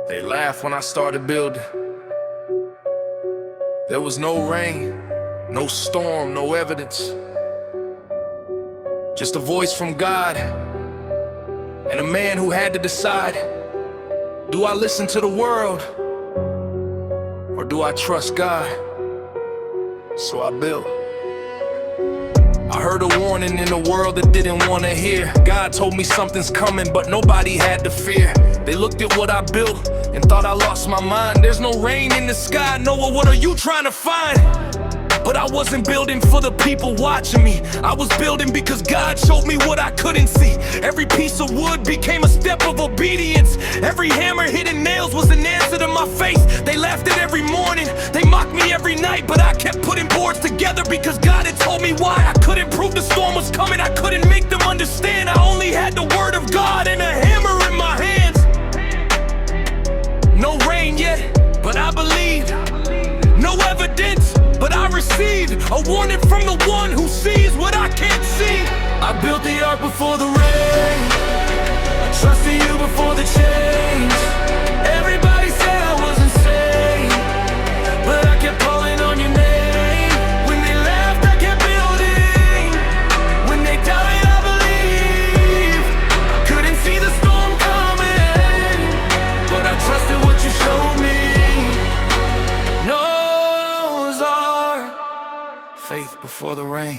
They laughed when I started building. There was no rain, no storm, no evidence. Just a voice from God and a man who had to decide, do I listen to the world or do I trust God? So I built. I heard a warning in a world that didn't want to hear. God told me something's coming, but nobody had to fear. They looked at what I built and thought I lost my mind. There's no rain in the sky, Noah, what are you trying to find? But I wasn't building for the people watching me. I was building because God showed me what I couldn't see. Every piece of wood became a step of obedience. Every hammer hitting nails was an answer to my faith. They laughed at every morning, they mocked me every night, but I kept putting boards together because God had told me why. I couldn't prove the storm was coming, I couldn't make them understand. I only had the word of God and a hammer in my hands. No rain yet, but I believed. No evidence, but I received a warning from the one who sees what I can't see. I built the ark before the rain, I trusted you before the change. Everybody said I was insane, but I kept calling on your name. When they laughed, I kept building. When they doubted, I believed. I couldn't see the storm coming, but I trusted what you showed me. Faith before the rain.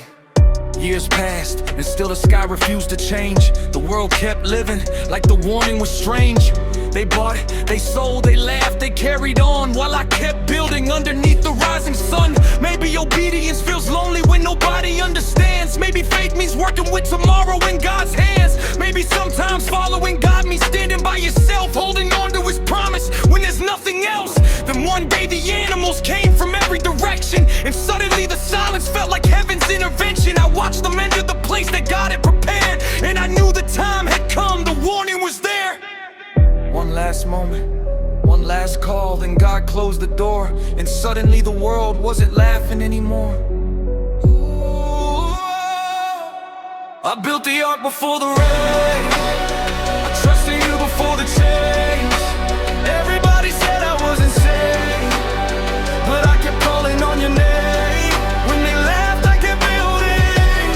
Years passed, and still the sky refused to change. The world kept living like the warning was strange. They bought, they sold, they laughed, they carried on, while I kept building underneath the rising sun. Maybe obedience feels lonely when nobody understands. Maybe faith means working with tomorrow in God's hands. Maybe sometimes following God means standing by yourself, holding on to His promise when there's nothing else. Then one day the animals came from every direction, and suddenly the silence felt like heaven's intervention. I watched them enter the place that God had prepared, and I knew the time had come, the warning was there. One last moment, one last call, then God closed the door, and suddenly the world wasn't laughing anymore. Ooh, I built the ark before the rain, I trusted you before the change. Everybody said I was insane, but I kept calling on your name. When they laughed, I kept building.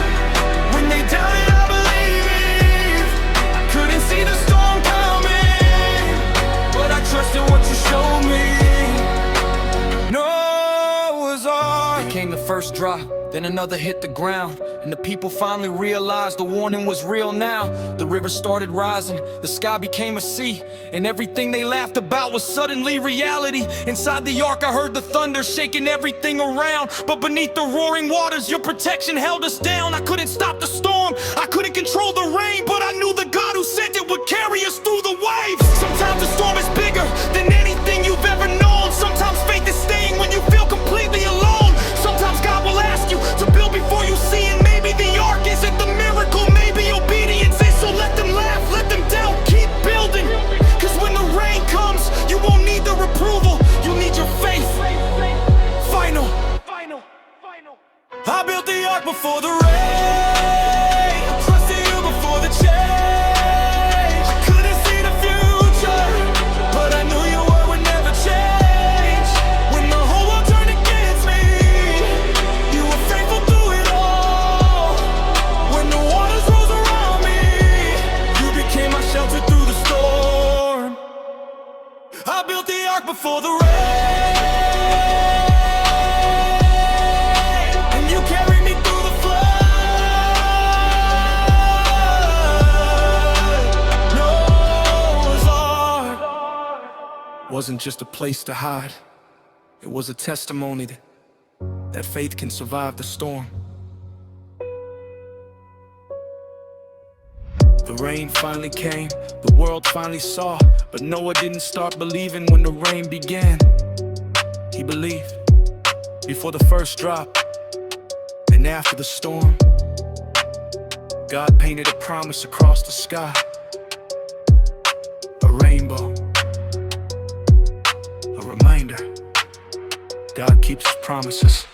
When they doubted, I believed. I couldn't see the storm coming, but I trusted what you showed me. Noah's Ark. It came the first drop, then another hit the ground, and the people finally realized the warning was real now. The river started rising, the sky became a sea, and everything they laughed about was suddenly reality. Inside the ark I heard the thunder shaking everything around, but beneath the roaring waters your protection held us down. I couldn't stop the storm, I couldn't control the rain, but I knew the God who sent it would carry us through the waves. Sometimes the storm is bigger than anything you've ever known. Sometimes faith is staying when you feel completely alone. Sometimes God will ask you to build before you see, and maybe the ark isn't the miracle, maybe obedience is. So let them laugh, let them doubt, keep building. Cause when the rain comes, you won't need their approval, you need your faith. Final. I built the ark before the rain, I trusted you before the change. I couldn't see the future, but I knew your word would never change. When the whole world turned against me, you were faithful through it all. When the waters rose around me, you became my shelter through the storm. I built the ark before the rain, and you carried me through the flood. Noah's Ark wasn't just a place to hide, it was a testimony that faith can survive the storm. The rain finally came, the world finally saw, but Noah didn't start believing when the rain began. He believed before the first drop, and after the storm, God painted a promise across the sky. A rainbow, a reminder, God keeps His promises.